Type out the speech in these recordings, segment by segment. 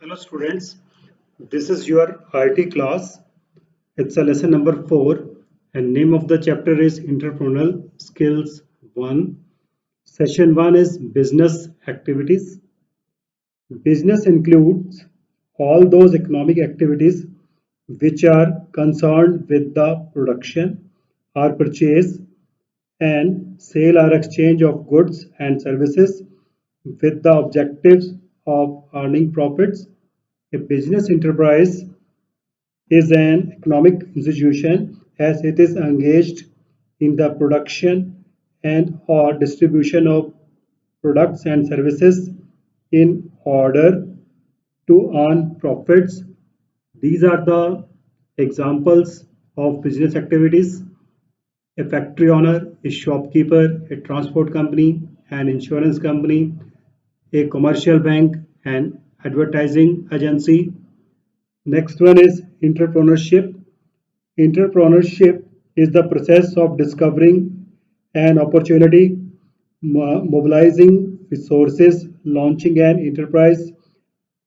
Hello students, this is your IT class. It's a lesson number 4 and name of the chapter is Entrepreneurial Skills 1. Session 1 is Business Activities. Business includes all those economic activities which are concerned with the production or purchase and sale or exchange of goods and services with the objectives of earning profits. A business enterprise is an economic institution as it is engaged in the production and or distribution of products and services in order to earn profits. These are the examples of business activities. A factory owner, a shopkeeper, a transport company, an insurance company, a commercial bank, an advertising agency. Next one is entrepreneurship. Entrepreneurship is the process of discovering an opportunity, mobilizing resources, launching an enterprise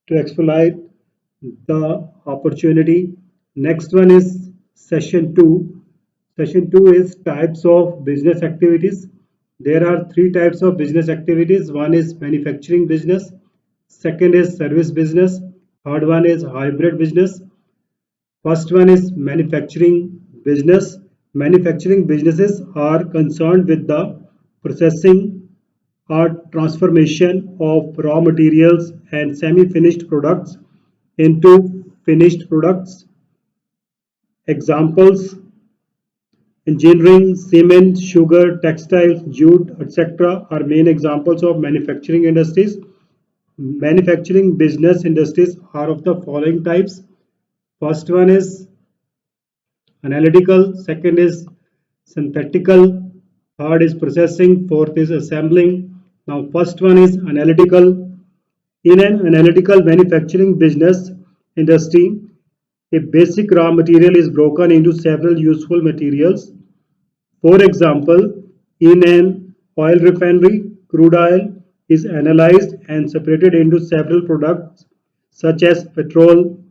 to exploit the opportunity. Next one is session 2. Session 2 is types of business activities. There are three types of business activities. One is manufacturing business, second is service business, third one is hybrid business. First one is manufacturing business. Manufacturing businesses are concerned with the processing or transformation of raw materials and semi-finished products into finished products. Examples: engineering, cement, sugar, textiles, jute, etc. are main examples of manufacturing industries. Manufacturing business industries are of the following types. First one is analytical, second is synthetical, third is processing, fourth is assembling. Now, first one is analytical. In an analytical manufacturing business industry, a basic raw material is broken into several useful materials. For example, in an oil refinery, crude oil is analyzed and separated into several products such as petrol,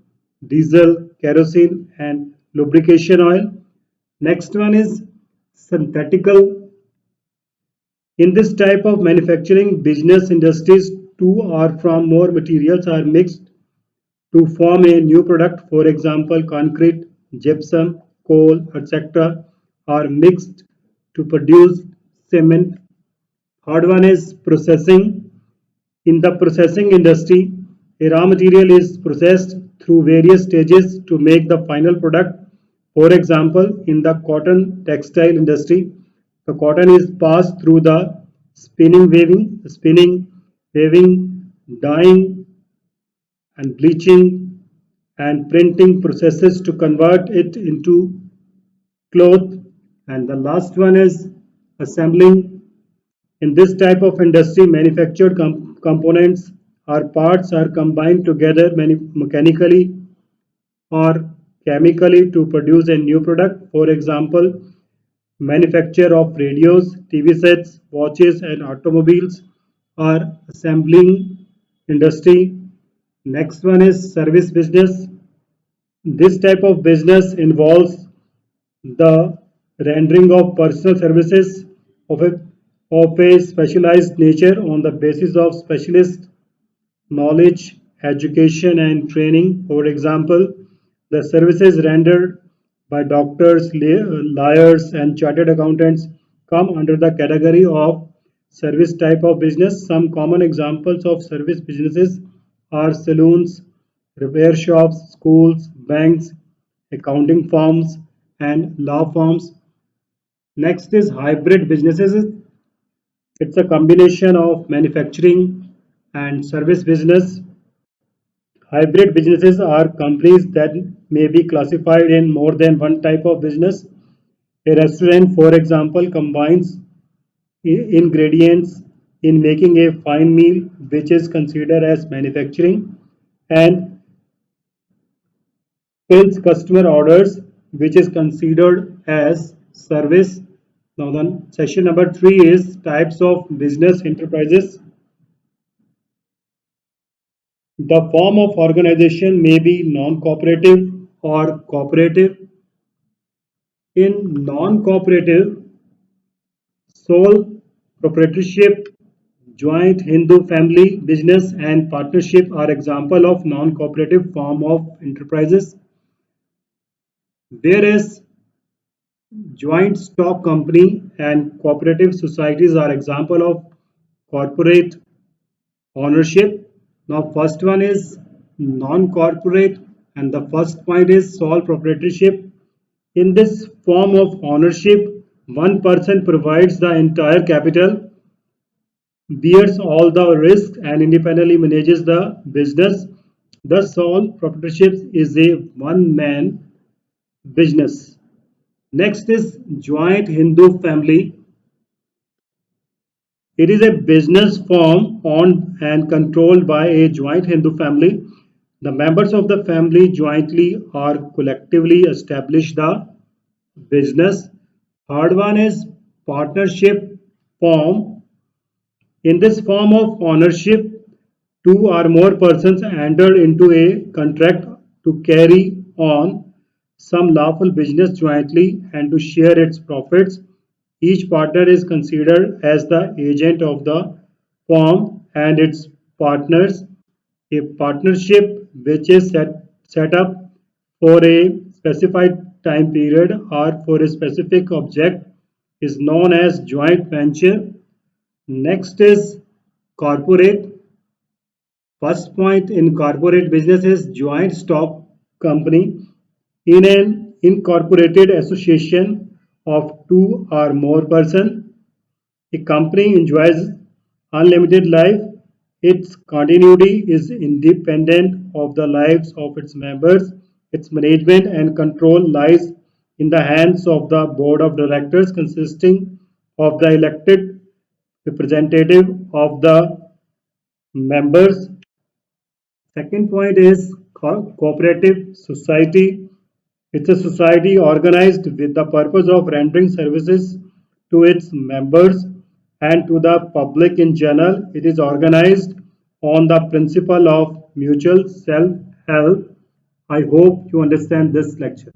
diesel, kerosene, and lubrication oil. Next one is synthetical. In this type of manufacturing business industries, two or from more materials are mixed to form a new product. For example, concrete, gypsum, coal, etc. are mixed to produce cement. Third one is processing. In the processing industry, a raw material is processed through various stages to make the final product. For example, in the cotton textile industry, the cotton is passed through the spinning, dyeing, and bleaching and printing processes to convert it into cloth. And the last one is assembling. In this type of industry, manufactured components or parts are combined together mechanically or chemically to produce a new product. For example, manufacture of radios, TV sets, watches, and automobiles are assembling industry. Next one is service business. This type of business involves the rendering of personal services of a specialized nature on the basis of specialist knowledge, education, and training. For example, the services rendered by doctors, lawyers, and chartered accountants come under the category of service type of business. Some common examples of service businesses are saloons, repair shops, schools, banks, accounting firms, and law firms. Next is hybrid businesses. It's a combination of manufacturing and service business. Hybrid businesses are companies that may be classified in more than one type of business. A restaurant, for example, combines ingredients in making a fine meal, which is considered as manufacturing, and fills customer orders, which is considered as service. Now, then, session number 3 is types of business enterprises. The form of organization may be non-cooperative or cooperative. In non-cooperative, sole proprietorship, joint Hindu family business and partnership are example of non-cooperative form of enterprises, whereas joint stock company and cooperative societies are example of corporate ownership. Now first one is non-corporate and the first point is sole proprietorship. In this form of ownership, one person provides the entire capital, bears all the risks and independently manages the business. The sole proprietorship is a one-man business. Next is joint Hindu family. It is a business firm owned and controlled by a joint Hindu family. The members of the family jointly or collectively establish the business. Third one is partnership form. In this form of ownership, two or more persons enter into a contract to carry on some lawful business jointly and to share its profits. Each partner is considered as the agent of the firm and its partners. A partnership which is set up for a specified time period or for a specific object is known as joint venture. Next is corporate. First point in corporate business is joint stock company. In an incorporated association of two or more persons, a company enjoys unlimited life. Its continuity is independent of the lives of its members. Its management and control lies in the hands of the board of directors consisting of the elected representative of the members. Second point is cooperative society. It's a society organized with the purpose of rendering services to its members and to the public in general. It is organized on the principle of mutual self help. I hope you understand this lecture.